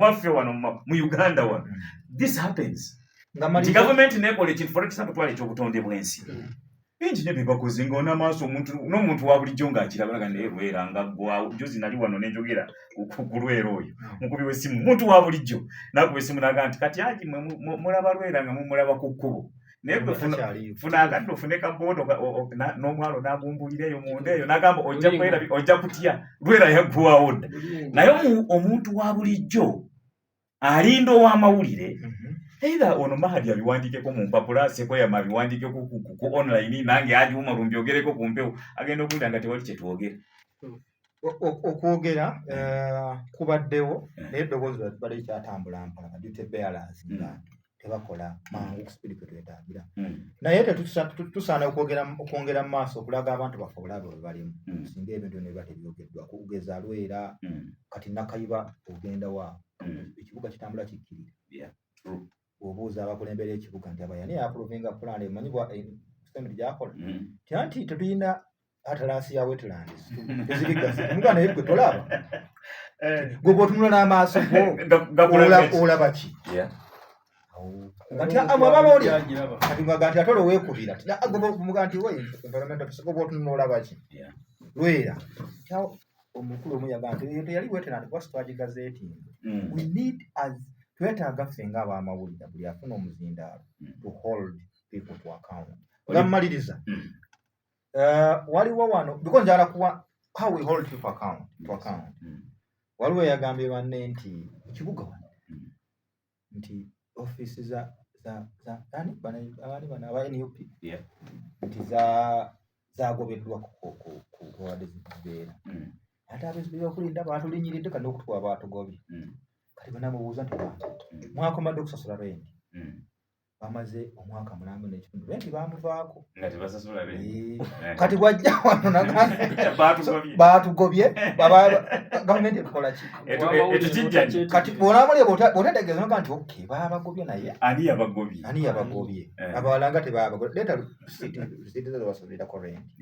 baffe wano mu Uganda wano. This happens. The government nekola ekintu for example twale ekyobutonde bw'ensi. Bingi ne bibakoze ng'ona maaso n'omuntu wa bulijjo ng'akirabalaga neerwera nga gwa jozi nali wano nenjogera ku Lwera oyo mukubi w'essimu muntu wa bulijjo nakuba essimu naga nti kati aji mulaba Lwera nga mumulaba ku kkubo naye gwe funa agadde ofune kaboodo n'omwalo n'agumbulireyo munda eyo n'agamba ojja kutya Lwera yaggwawo dda naye omuntu wa bulijjo alinda ow'amawulire either ono Mahadi abiwandiikeko mu mpapula Sekoyama abiwandiikeko ku online nange agiwuma lumbyogereko ku mpewo agenda okuwulira nga tewali kye twogera. Okwogera kubaddewo naye eddoboozi bali kyatambula mpala duty bearers nga tebakola mangu ku speed kwe twetaagira. Naye tusaana okwongera mu maaso okulaga abantu baffe obulabe bwe balimu singa ebintu ne biba tebyogeddwa kugeza Lwera kati Nakayiba ogenda wa ekibuga kitambula kikkirira. Obuuza abakulembera ekibuga nti abayani yapulovinga plan emanyibwa system gyakola nti tetulina atalasi ya wetlands tezirigasa mugana yegwe tolaba gwe bwotunula n'amaaso go olaba ki kati ababa oli kati ngagati atolo weekubira muga nti we environmental tusigo bwotunula olaba ki Lwera omukulu omu yaga nti yali wetland kwa strategy gazeti we need as twetaaga ffe ng'abamawulire buli afuna omuzindaalo to hold people to account. Gammaliriza waliwo wano because njala kuwa how we hold people to account. Waliwo yagambye banne nti ekibuga wano nti ofisi za ani bana aba NUP nti zagobeddwa ku wadde zibeera ate abezibeera okulinda baatulinyiridde kandi okutwa baatugobye kati banamubuuza nti mwakomadde okusasula renti bamaze omwaka mulambo n'ekitundu renti bamuvaako kati bwajja wano baatugobye gavumenti ekola ki kati bw'onaamulye bw'otegeeza nga nti okay baabagobye naye ani yabagobye abawala nga tebaabagobye leeta risiti zebasolerako renti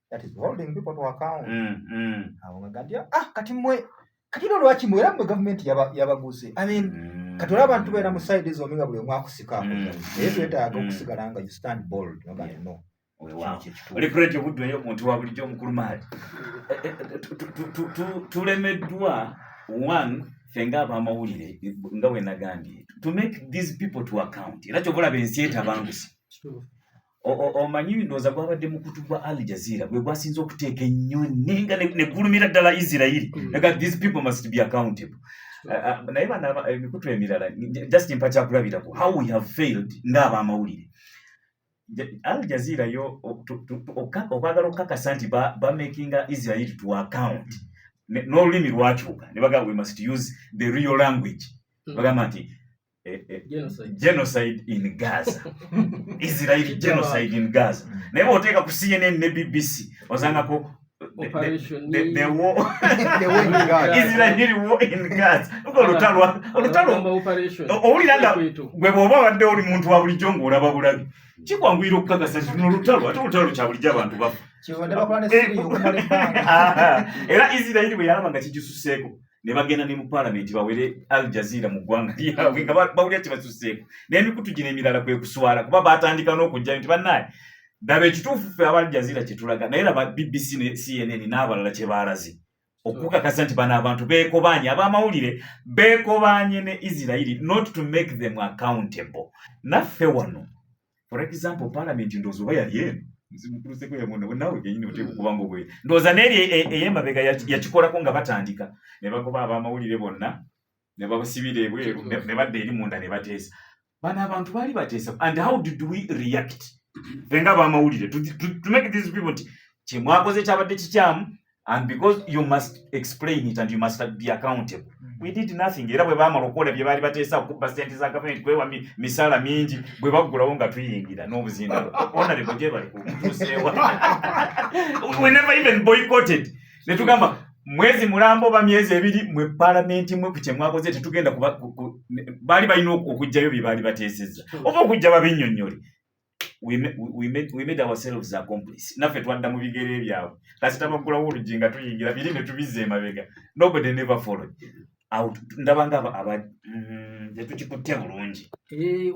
that is holding people to account. Awo nga nti kati mmwe kati lwaki mwera mu government yabaguse I mean kati olaba ntubeera mu side z'ominga buli omwe akusikaako naye twetaaga okusigala nga you stand bold nogane no olikureti obuddu eyo omuntu wa bulijjo omukulu Mahadi tulemeddwa one ffe ng'abamawulire nga bwe nagambye to make these people to account era kyobulaba ensi etabanguse omanyi ndowooza gwabadde mukutu gwa Al Jazeera gwe gwasinza okuteeka ennyonyi nga negulumira ddala Israel nga these people must be accountable naye bana emikutu emirala just mpakya kulabirako how we have failed ng'abamawulire Al Jazeera yo okwagala okukakasa nti bamakinga Israel to account n'olulimi lwakyuka ne bagamba we must use the real language bagamba nti genocide in Gaza. Israel genocide in Gaza. Naye oteeka ku CNN ne BBC osangako the war Israel war in Gaza. Olutalo owulira gwe bw'oba badde oli muntu wa bulijjo ng'olaba bulabi kikwanguyira okukakasa nti olutalo ate olutalo kya bulijjo abantu bafa era Israel bwe yalaba nga kigisuseeko ne bagenda ne mu parliament bawere Al Jazeera mu ggwanga lyabwe nga bawulira kibasuseeko n'emikutu gino emirala kwe kuswala kuba batandika n'okujja nti bannaye daba ekituufu ffe aba Al Jazeera kye tulaga naye laba BBC ne CNN n'abalala kye baalaze okukakasa nti bano abantu beekobanye abamawulire beekobanye ne Israel not to make them accountable. Naffe wano for example parliament ndowooza oba yali eno nzimukuluseeko yamuno nawe kenyini oteeka okubanga ogwe ndowooza n'eri ey'emabega yakikolako nga batandika ne bagoba abamawulire bonna ne babasibira ebweru ne badda eri munda ne bateesa bano abantu baali bateesa and how did we react venga abamawulire to make these people nti kyemwakoze kyabadde kikyamu and because you must explain it and you must be accountable. We did nothing. Era bwe baamala okukola bye baali bateesa okukuba ssente za gavumenti kwewa misaala mingi bwe baggulawo nga tuyingira n'obuzinda honorable gye bali kutuuseewa we never even boycotted ne tugamba mwezi mulambo oba myezi ebiri mwe parliament mwe ku kye mwakoze tetugenda baali balina okujjayo bye baali bateesezza oba okujja babinnyonnyole. We made ourselves accomplice. Naffe twadda mu bigere byabwe kasita baggulawo oluggi nga tuyingira biri ne tubizza emabega. Nobody never followed. awo ndabanga tetukikutte bulungi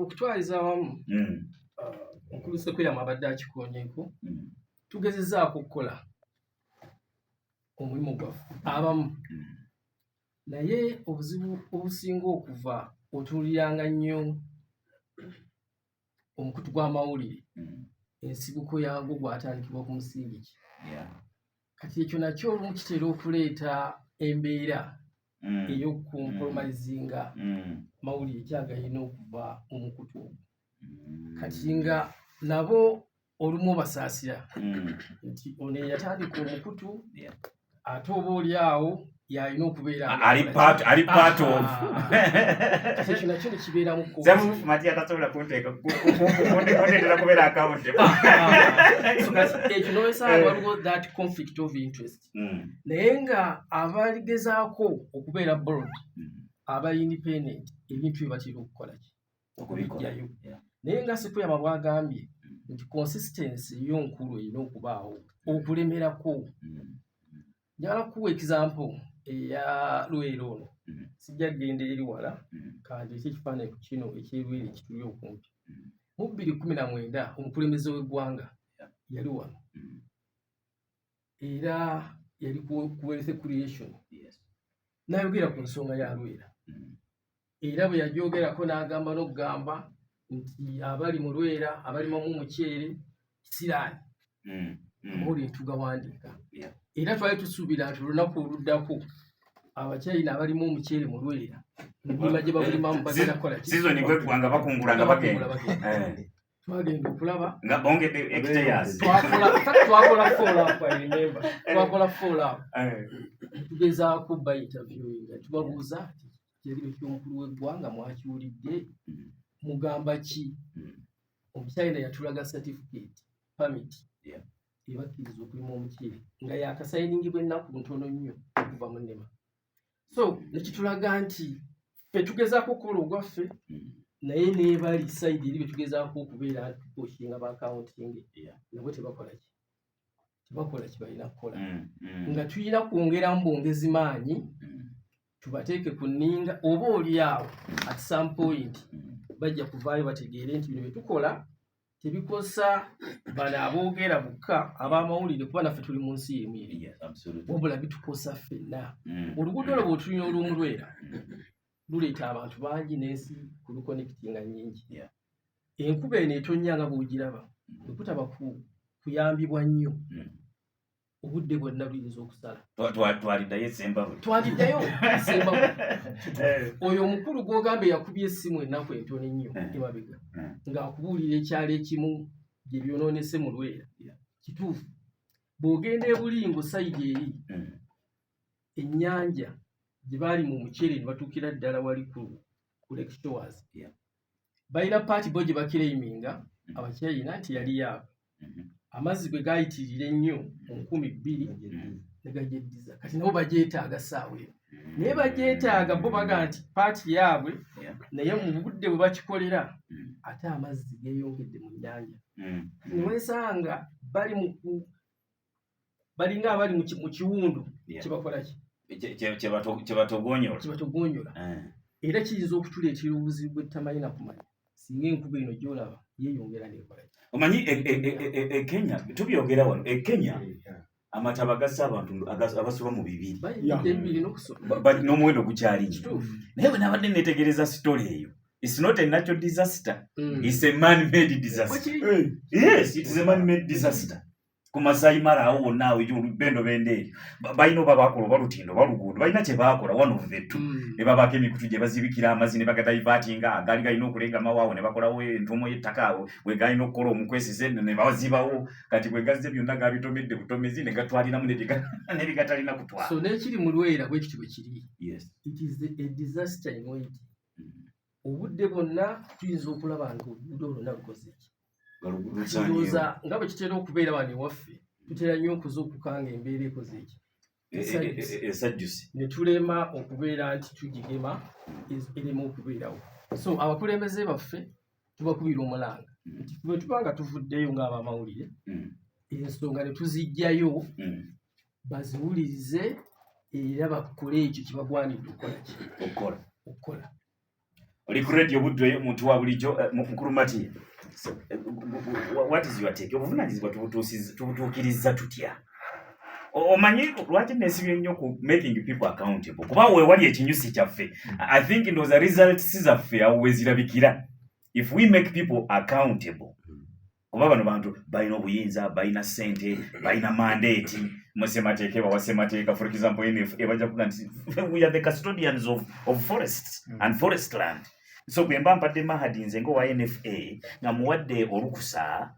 okutwaliza awamu omukulu Sekweyama abadde akikonyeeko tugezezzaako okukola omulimu gwaffe abamu naye obuzibu obusinga okuva otuuliranga nnyo omukutu gw'amawulire ensibuko yagwo gwatandikibwa ku musingi ki kati ekyo nakyo olumu kitera okuleeta embeera ey'okukompromisinga mawulire kyagayina okuva mu mukutu ogwo kati nga nabo olumu basaasira nti ono eyatandika omukutu ate oba oli awo yalina okubeera ali part of ekyo nakyo nekibeeramu Mati atasobola kunteetera kubeera account ekyo nowesanga waliwo that conflict of interest naye nga abaligezaako okubeera bold aba independent ebintu bye batera okukolaki okubijjayo naye nga Sekweyama bwagambye nti consistency y'onkulu erina okubaawo okulemerako njagala kuwa example eya Lwera ono sijja kgenda eri wala kandi ekifaananyi ku kino eky'Elwera ekituli okumpi mu 2019 omukulembeze w'eggwanga yali wano era yali ku wealth creation n'ayogera ku nsonga ya Lwera era bwe yagyogerako n'agamba n'okugamba nti abali mu Lwera abalimamu omuceere kisiraani amawulire tugawandiika era twali tusuubira nti olunaku oluddako abakyayina abalimu omuceere mu Lwera mugima gye bagulimamu bagenda kukola sizoni gw'eggwanga bakungulanga bagenda twagenda okulaba nga bongedde hectares twakola follow-up tugezaako ba interviewinga tubabuuza ati kiragiro ky'omukulu w'eggwanga mwakiwulidde mugamba ki omukyayina yatulaga certificate permit ebakkiriza okulima omuceere nga yakasayiningibwa ennaku ntono nnyo okuva mu nnema so nekitulaga nti ffe tugezaako okukola ogwaffe naye neebali sayidi eri betugezaako okubeera tuposhinga baakawuntingi nabo tebakola kibalina kukola nga tulina kwongeramu bwongezi maanyi tubateeke ku nninga oba oli awo at some point bajja kuvaayo bategeere nti bino byetukola tebikosa bano aboogera bokka ab'amawulire kuba naffe tuli mu nsi y'emu eri wabula bitukosa ffenna oluguudo olwo bw'otulina olw'omu Lwera luleeta abantu bangi n'ensi kulukonekitinga nnyingi enkuba eno etonnya nga bw'ogiraba ekutaba kuyambibwa nnyo obudde bwonna buyinza okusala twaliddayo Sembabwe oyo omukulu gw'ogamba yakubye essimu ennaku entono ennyo emabega ng'akubuulira ekyalo ekimu gye byonoonese mu Lwera kituufu bw'ogenda ebulimbo sayidi eri ennyanja gye baali mu muceere ne batuukira ddala wali ku Lake Shores balina paati bo gye bakiraiminga abakyayina nti yali yaabwe amazzi bwe gayitirira ennyo mu 2000 ne gagyeddiza kati nabo bagyetaaga ssaawa eno naye bagyetaaga bo baga nti paati yaabwe naye mu budde bwe bakikolera ate amazzi geeyongedde mu nnyanja niwesanga balinga abali mu kiwundu kyebakola ki kyebatogonyola era kiyinza okutuleetera obuzibu bwetamalina kumanya singa enkuba eno gyolaba yeeyongera nekola ki omanyi Kenya tubyogera wano Kenya amataba gassa abantu abasoba mu 200 n'omuwendo gukyali naye bwe nabadde netegereza story eyo it's not a natural disaster it's a man-made disaster yes it's a man-made disaster ku Masai Mara awo wonna awo bendo bendeeri balina oba bakola oba lutindo oba luguudo balina kye baakola one of the two ne babaako emikutu gye bazibikira amazzi ne bagatayivaatinga agaali galina okulenga mawaawo ne bakolawo entuumo y'ettaka awo bwe galina okukola omukwesize ne bazibawo kati bwe gazze byonna gabitomedde butomezi ne gatwaliramu n'ebigatalina kutwala so n'ekiri mu Lwera bwe kityo bwe kiri it is a disaster in waiting obudde bwonna tuyinza okulaba nga oluguudo olwonna lukoze ki tulowooza nga bwe kitera okubeera wano ewaffe tutera nnyo okuza okukanga embeera ekoze eki esajjusi ne tulema okubeera nti tugigema erema okubeerawo so abakulembeze baffe tubakubira omulanga nti bwe tuba nga tuvuddeyo ng'abamawulire ensonga ne tuziggyayo baziwulirize era bakole ekyo kibagwanidde okukola. Oli ku radio Buddo omuntu wa bulijjo mukulu Mati. What is your take? Obuvunaanyizibwa tubutuukiriza tutya? Omanyi lwaki nesibye nnyo ku making people accountable kuba wewali ekinyusi kyaffe. I think ndowooza results zaffe awo wezirabikira. If we make people accountable, kuba bano bantu balina obuyinza, balina ssente, balina mandate, musemateeka bawasemateeka, for example NFA bajja kuga nti we are the custodians of forests and forest land. So bwe mba mpadde Mahadi nze ng'owa NFA nga muwadde olukusa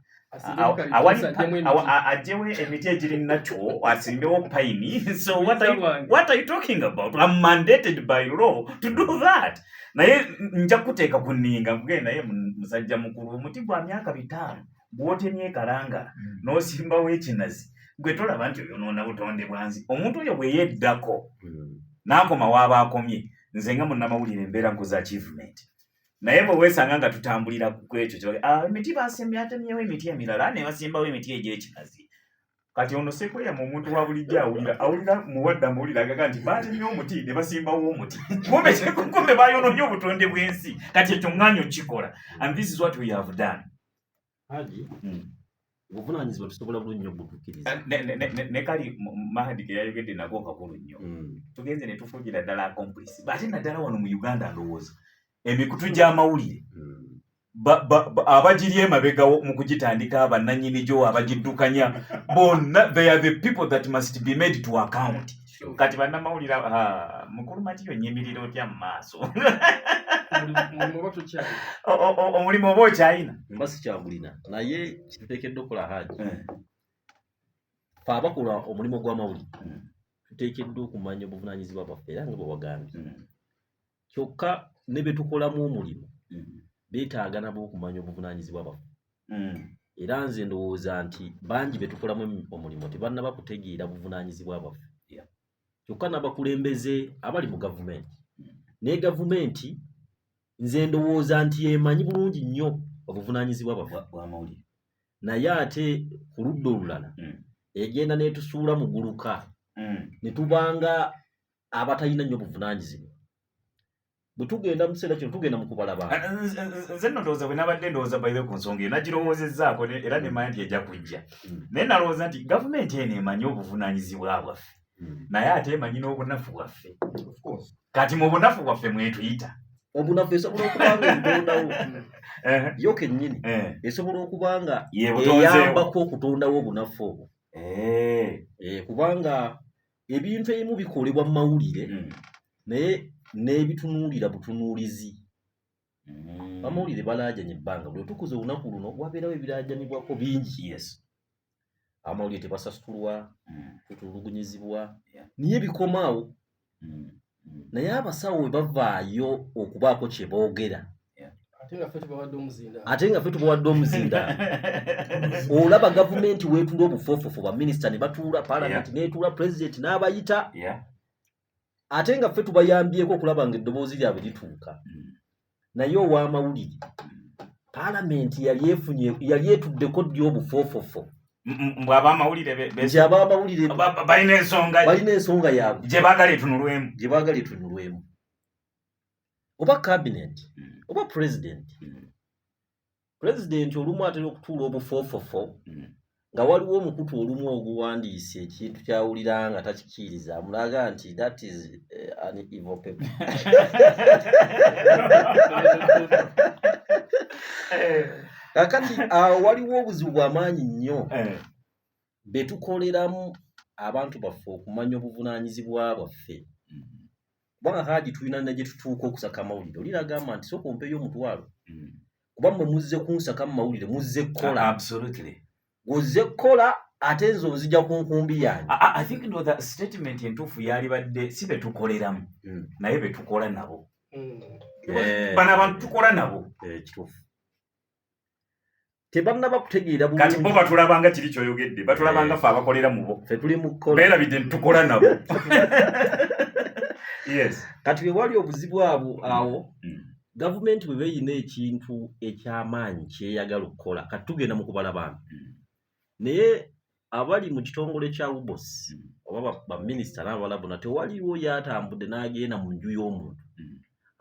ajewe emiti egiri nakyo asimbewo pine. So what are you talking about? I'm mandated by law to do that. Naye nja kuteeka ku nninga mugende naye musajja mukulu omuti gwa myaka 5 bwotemye kalanga n'osimbawo ekinazi gwe tolaba nti oyonoona butonde bwanzi. Omuntu oyo bwe yeddako n'akoma waaba akomye nze nga munnamawulire embeera nkoza achievement. Naye bwe weesanga nga tutambulira ku ekyo emiti basemye atemyewo emiti emirala ne basimbawo emiti egy'ekinazi. Kati ono Sequoia mu muntu wa bulijjo awulira muwadda muwulira agaga nti baatemye omuti ne basimbawo omuti. Kumbe bayonoonye obutonde bw'ensi. Kati ekyo ŋŋanyo kikola. And this is what we have done. Haji, obuvunaanyizibwa tusobola bulungi nnyo butuukiriza. Ne kali Mahadi ke yayogedde nako kakulu nnyo. Tugenze ne tufugira ddala accomplice. Ate naddala wano mu Uganda ndowooza emikutu gy'amawulire abagiri emabega mu kugitandika abannannyini gyo abagiddukanya bonna they are the people that must be made to account. Kati bannamawulire mukulu Matiyo nyimirira otya mu maaso omulimu oba okyalina? Mba sikyagulina naye kituteekeddwa okukola Haji. Fe abakola omulimu gw'amawulire tuteekeddwa okumanya obuvunaanyizibwa bwaffe era nga bwe wagambye. Kyokka ne be tukolamu omulimu beetaaga nabo okumanya obuvunaanyizibwa bwaffe. Era nze ndowooza nti bangi be tukolamu omulimu tebannaba kutegeera buvunaanyizibwa bwaffe. Kyokka n'abakulembeze abali mu gavumenti. Naye gavumenti nze ndowooza nti emanyi bulungi nnyo obuvunaanyizibwa bw'amawulire. Naye ate ku ludda olulala egenda n'etusuula mu guluka ne tubanga abatalina nnyo obuvunaanyizibwa. Bwe tugenda mu kiseera kino tugenda mu kubala bantu. Nze nno ndowooza bwe nabadde ndowooza bayire ku nsonga eyo nagirowoozezzaako era nemanya nti ejja kujja. Naye nalowooza nti gavumenti eno emanyi obuvunaanyizibwa bwaffe. Naye ate emanyi n'obunafu bwaffe. Kati mu bunafu bwaffe mwetuyita. Obunafu esobola okuba nga ebitondawo yo kennyini esobola okuba nga eyambako okutondawo obunafu obwo. Kubanga ebintu ebimu bikolebwa mu mawulire naye n'ebitunuulira butunuulizi. Amawulire balaajanya ebbanga bwe tukuza olunaku luno wabeerawo ebiraajanibwako bingi. Amawulire tebasasutulwa tutulugunyizibwa niye bikomaawo. Naye abasawo we bavaayo okubaako kye boogera ate nga ffe tubawadde omuzindaalo. Olaba gavumenti weetuula obufofofo baminisita ne batuula, paalamenti neetuula, pulezidenti n'abayita. Ate nga ffe tubayambyeko okulaba nga eddoboozi lyabwe lituuka. Naye ow'amawulire paalamenti yali etuddeko ddi obufofofo. Ab'amawulire balina ensonga yaabwe gye baagala etunulwemu. Oba kabineti oba pulezidenti olumu atera okutuula obufofofo nga waliwo omukutu olumu oguwandiise ekintu kyawulira nga takikkiriza amulaga nti that is an evil paper. Kakati waliwo obuzibu bw'amaanyi nnyo be tukoleramu abantu baffe okumanya obuvunaanyizibwa bwaffe. Kubanga Haji tulina ne gye tutuuka okusaka amawulire. Oli agamba nti sooka ompeeyo omutwalo. Kuba mmwe muzze kunsaka mu mawulire muzze kukola. Absolutely. Ozze kukola ate nze onzija ku nkumbi yange. I think no that statement entuufu yali badde si be tukoleramu naye be tukola nabo. Bano abantu tukola nabo. Kituufu. Tebannaba kutegeera bulungi. Kati bo batulabanga kiri kyoyogedde batulabanga ffe abakolera mu bo. Ffe tuli mu kukola. Beerabidde tukola nabo. Yes. Kati we wali obuzibu awo gavumenti bwe beeyina ekintu eky'amaanyi kyeyagala okukola kati tugenda mu kubala bantu. Naye abali mu kitongole kya UBOS oba ba minister n'abalala bonna tewaliwo yatambudde n'agenda mu nju y'omuntu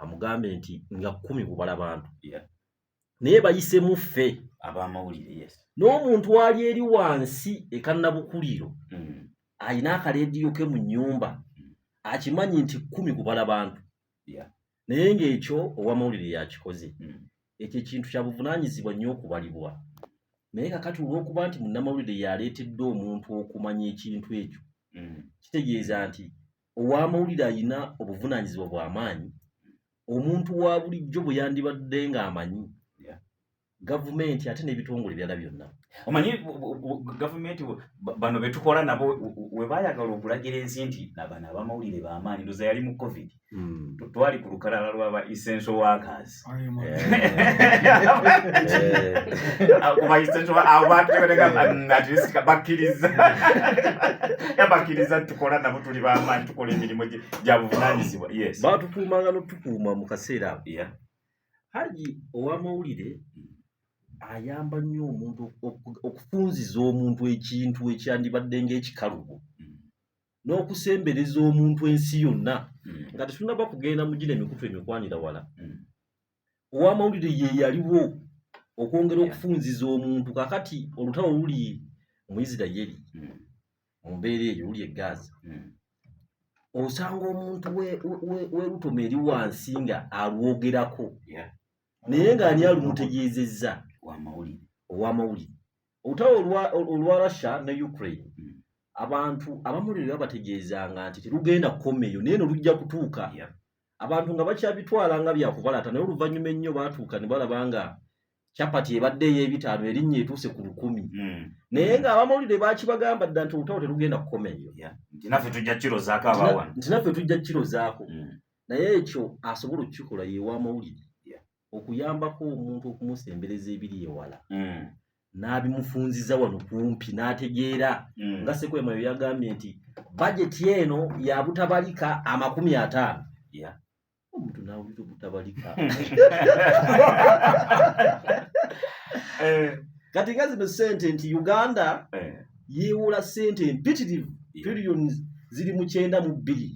amugambe nti nga 10 kubala bantu naye bayisemu ffe ab'amawulire n'omuntu wali eri wansi ekannabukuliro ayina akaleediyo ke mu nnyumba akimanyi nti 10 kubala bantu naye ng'ekyo ow'amawulire yakikoze ekyo ekintu kya buvunaanyizibwa nnyo okubalibwa naye kakati olw'okuba nti munnamawulire yaleetedde omuntu okumanya ekintu ekyo kitegeeza nti ow'amawulire ayina obuvunaanyizibwa bw'amaanyi omuntu wa bulijjo bwe yandibadde ng'amanyi gavumenti ate n'ebitongole byala byonna omanyi gavumenti bano betukola nabo we baayagala okulagira ensi nti nabano ab'amawulire b'amaanyi ndoza yali mu covid twali ku lukalala lw'aba essential workers kuba essential abantu bakkiriza tukola nabo tuli b'amaanyi tukola emirimu gya buvunaanyizibwa baatukuumanga n'otukuuma mu kaseera haji ow'amawulire ayamba nnyo omuntu okufunziza omuntu ekintu ekyandibadde ng'ekikalubo n'okusembereza omuntu ensi yonna nga tetunaba kugenda mu gino emikutu emikwanira wala ow'amawulire ye yaliwo okwongera okufunziza omuntu kakati olutalo luli mu Isirayiri mu mbeera eyo luli e Gaza osanga omuntu w'erutoma eri wansi nga alwogerako naye ng'ani alumutegeezezza ow'amawulire olutalo olwa Russia ne Ukraine abantu abamawulire babategeezanga nti terugenda kukomeyo naye nolujja kutuuka abantu nga bakyabitwala nga byakubalaata naye oluvannyuma ennyo baatuuka ne balaba nga capati ebadde ey'ebitaano erinnya etuuse ku 10 naye ng'abamawulire bakibagamba dda nti olutalo terugenda kukomeyo nti naffe tujja kirozaako abawana nti naffe tujja kirozaako naye ekyo asobola okukikola yeew'amawulire okuyambako omuntu okumusembereza ebiri ewala n'abimufunziza wano kumpi n'ategeera nga Ssekwemayo yagambye nti bajeti eno ya butabalika 50 omuntu n'awulira obutabalika kati nga zino ssente nti Uganda yeewola ssente empitirivu billions ziri mu 92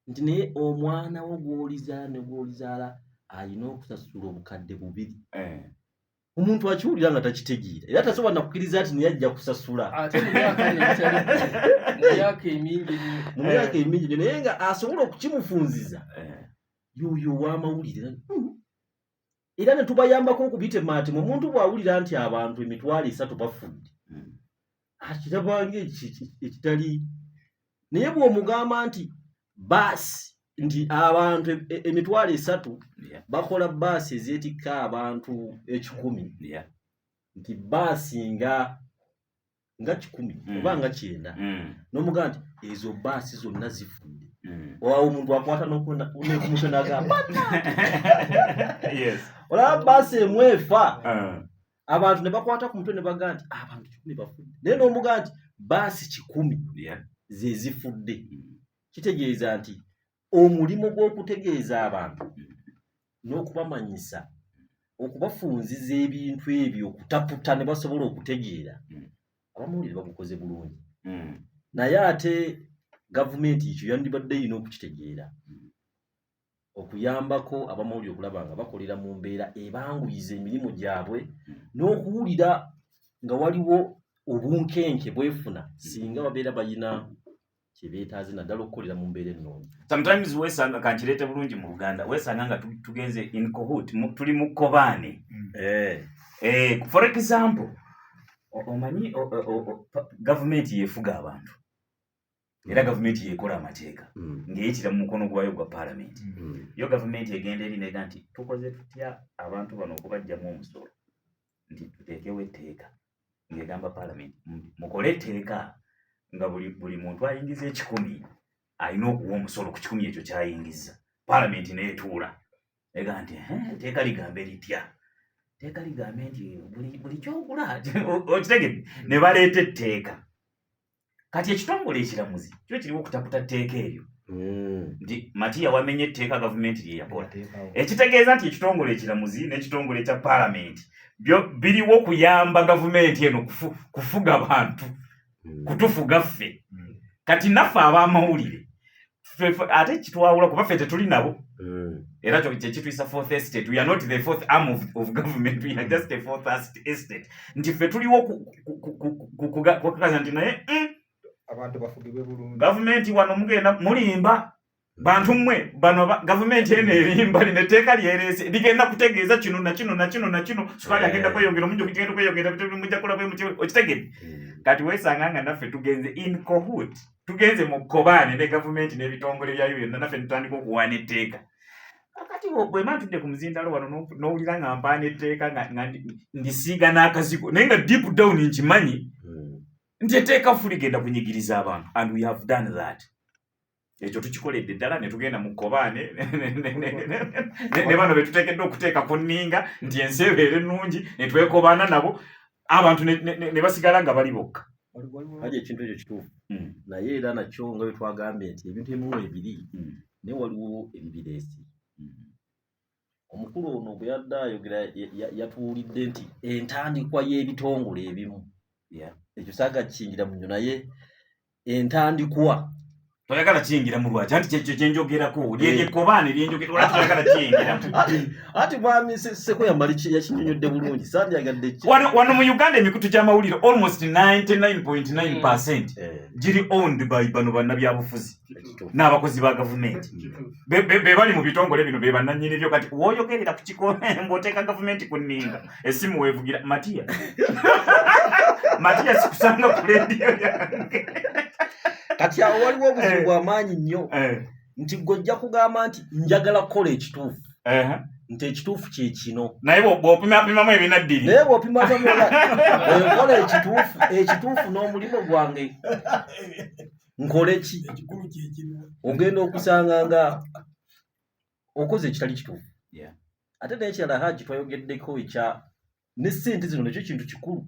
nti naye omwana wo gw'olizaala ne gw'olizaala ayina okusasula obukadde 2 omuntu akiwulira nga takitegeera era tasobola nakukkiriza nti naye ajja kusasula ate mu myaka emingi naye nga asobola okukimufunziza yoyo ow'amawulire era ne tubayambako okubitemaatema omuntu bw'awulira nti abantu 3 bafudde akirabanga ekitali naye bw'omugamba nti baasi nti abantu 3 bakola baasi ezeetikka abantu 10 nti baasi nga 10 oba nga 9 n'omugamba nti ezo baasi zonna zifudde waawo omuntu akwata n'okumutwe n'agamba olaba baasi emu efa abantu ne bakwata ku mutwe ne bagamba nti abantu 10 bafudde naye n'omugamba nti baasi 10 ze zifudde kitegeeza nti omulimu gw'okutegeeza abantu n'okubamanyisa okubafunziza ebintu ebyo okutaputa ne basobola okutegeera abamawulire bagukoze bulungi naye ate gavumenti ekyo yandibadde yina okukitegeera okuyambako abamawulire okulaba nga bakolera mu mbeera ebanguyiza emirimu gyabwe n'okuwulira nga waliwo obunkenke bwefuna singa babeera bayina kyebeetaaze naddala okukolera mu mbeera ennungi sometimes weesanga kankireete bulungi mu Luganda weesanga nga tugenze in cohort tuli mu kkobaane for example omanyi gavumenti yeefuga abantu era gavumenti yeekola amateeka ng'eyitira mu mukono gwayo gwa paalamenti yo gavumenti egenda eri nega nti tukoze tutya abantu bano okubaggyamu omusolo nti tuteekewo etteeka ng'egamba paalamenti mukole etteeka nga buli muntu ayingiza 10 alina okuwa omusolo ku 10 ekyo kyayingiza paalamenti neetuula ega nti etteeka ligambe litya etteeka ligambe nti buli kyogula okitegedde ne baleeta etteeka kati ekitongole ekiramuzi kyo kiriwo okutaputa tteeka eryo nti Matiya wamenye etteeka gavumenti lye yakola ekitegeeza nti ekitongole ekiramuzi n'ekitongole ekya paalamenti biriwo kuyamba gavumenti eno kufuga abantu kutufuga ffe kati naffe ab'amawulire ate kitwawula kuba ffe tetuli nabo era kyo kituyisa fourth estate. We are not the fourth arm of government, we are just the fourth estate. Nti ffe tuliwo kukakaza nti naye abantu bafugibwe bulungi gavumenti wano mugenda mulimba bantu mmwe bano gavumenti eno erimba lineteeka lyerese ligenda kutegeeza kino nakino sukali agenda kweyongera omungi okugenda kweyongera mujja kula bwe muti okitegere kati weesanga nga naffe tugenze in cohoot tugenze mu kkobaane ne gavumenti n'ebitongole byayo byonna naffe tutandika okuwaana etteeka kati bwema ntudde ku muzindalo wano n'owulira nga mpaana etteeka nga ndisiiga n'akazigo naye nga deep down nkimanyi nti etteeka fu ligenda kunyigiriza abantu and we have done that. Ekyo tukikoledde ddala ne tugenda mu kkobaane ne bano betuteekeddwa okuteeka ku nninga nti ensi ebeere ennungi ne twekobaana nabo abantu ne basigala nga bali bokka. Haja ekintu ekyo kituufu naye era nakyo nga bwe twagambye nti ebintu ebimu ebiri naye waliwo ebibireesi. Omukulu ono bwe yadde ayogera yatuwulidde nti entandikwa y'ebitongole ebimu ekyo saaga kiyingira mu nnyo naye entandikwa toyagala kiyingira mu lwaki anti kyekyo kyenjogerako lyekkobaane lyenjogera olwa toyagala kiyingira ati mwami Sekoya Mali yakinyonyodde bulungi sandyagadde wano mu Uganda emikutu gy'amawulire almost 99.9% giri owned by bano bannabyabufuzi n'abakozi ba gavumenti be bali mu bitongole bino be bannannyini byo kati wooyogerera ku kikombe ng'oteeka gavumenti ku nninga essimu weevugira Matiya sikusanga ku leediyo yange kati awo waliwo obuzibu bw'amaanyi nnyo nti gojja kugamba nti njagala kukola ekituufu nti ekituufu kye kino naye bw'opimapimamu ebinaddiri naye bw'opimapimamu okola ekituufu n'omulimu gwange nkole ki ogenda okusanga nga okoze ekitali kituufu. Ate n'ekirala Haji twayogeddeko ne ssente zino nekyo kintu kikulu.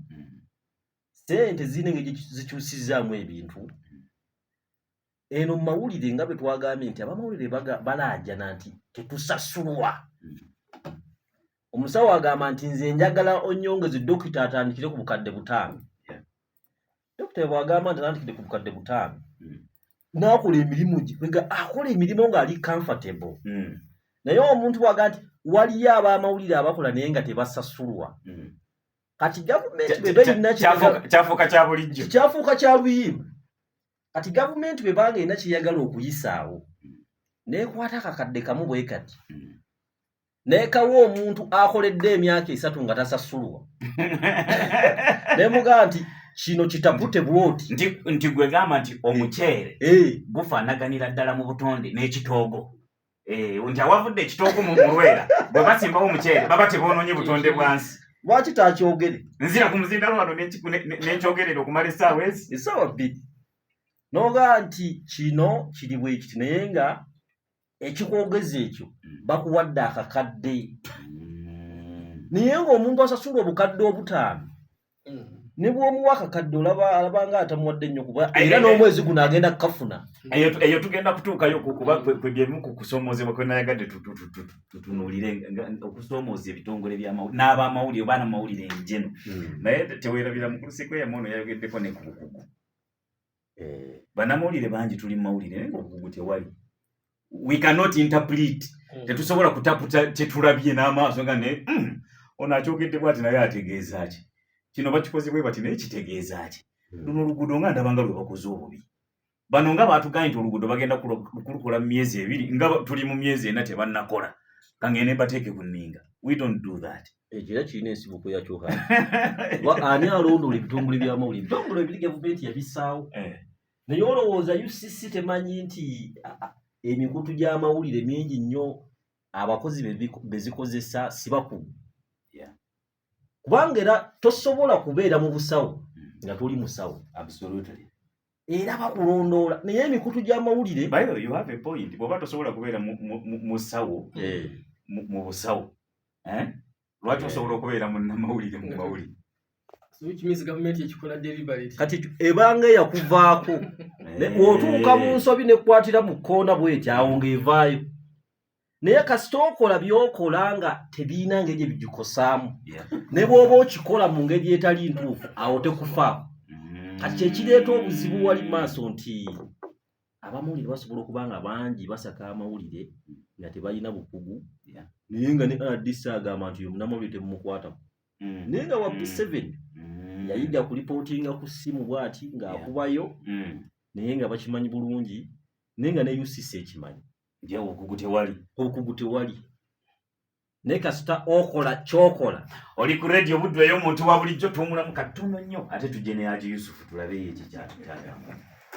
Ssente zirina engeri zikyusizaamu ebintu. Eno mu mawulire nga bwe twagambye nti abamawulire balaajana nti tetusasulwa. Omusawo agamba nti nze njagala onnyongeze dokita atandikire ku bukadde 5. Dokita bw'agamba nti atandikire ku bukadde 5 n'akola emirimu gye akola emirimu ng'ali comfortable. Naye omuntu bw'agamba nti waliyo ab'amawulire abakola naye nga tebasasulwa. Kati gavumenti bwe bayina kyafuuka kya bulijjo kyafuuka kya luyimba. Kati gavumenti bwe banga erina kyeyagala okuyisaawo n'ekwata akakadde kamu bwe kati n'ekawa omuntu akoledde emyaka 3 nga tasasulwa n'emugamba nti kino kitapute bwoti nti gwe gamba nti omuceere gufaanaganira ddala mu butonde n'ekitoogo nti awavudde ekitoogo mu Lwera bwe basimbawo omuceere baba teboonoonye butonde bwansi. Lwaki taakyogere? Nzira ku muzindalo wano n'ekyogerera okumala essaawa 2 noga nti kino kiri bwe kiti naye nga ekikwogeza ekyo bakuwadde akakadde naye ng'omuntu asasula obukadde 5 ne bw'omuwa akakadde alaba nga atamuwadde nnyo kuba era n'omwezi guno agenda kukafuna. Eyo tugenda kutuukayo kuba kwe byemu ku kusomoozebwa kwe nayagadde tutunuulire okusoomooza ebitongole by'amawulire n'abamawulire oba n'amawulire enjeno naye teweerabira mukulu Sekoya Mono yayogeddeko ne ku bukugu. Bannamawulire bangi tuli mu mawulire naye ng'obukugu tewali. We cannot interpret. Tetusobola kutaputa kyetulabye n'amaaso nga ne ono akyogedde bw'ati naye ategeeza ki kino bakikoze bwe bati naye kitegeeza ki luno oluguudo nga ndaba nga lwe bakoze obubi bano nga baatugambye nti oluguudo bagenda kulukola mu myezi 2 nga tuli mu myezi 4 tebannakola kangende bateeke ku nninga. We don't do that. Ekira kirina ensibuko yakyo ani alondola ebitongole by'amawulire ebitongole ebiri gavumenti yabisaawo naye olowooza UCC temanyi nti emikutu gy'amawulire mingi nnyo abakozi bezikozesa sibakugu kubanga era tosobola kubeera mu busawo nga toli musawo. Absolutely. Era bakulondoola naye emikutu gy'amawulire by the way you have a point bw'oba tosobola kubeera mu sawo mu busawo lwaki osobola okubeera mu namawulire mu mawulire kati ebanga eyakuvaako otuuka mu nsobi nekwatira mu kkoona bw'eti awo ng'evaayo naye kasita okola by'okola nga tebiina ngeri ebigikosaamu ne bw'oba okikola mu ngeri etali ntuufu awo tekufaako kati kyekireeta obuzibu wali maaso nti abamawulire basobola okuba nga bangi basaka amawulire nga tebalina bukugu naye nga ne RDC agamba nti oyo munnamawulire temumukwatako naye nga wa B7 yayiga kulipootinga ku ssimu bw'ati ng'akubayo naye nga bakimanyi bulungi naye nga ne UCC ekimanyi obukugu tewali naye kasita okola kyokola oli ku radio buddu eyo omuntu wa bulijjo tuwumulamu katono nnyo ate tujje ne Haji Yusufu tulabe ye kikyatutagamba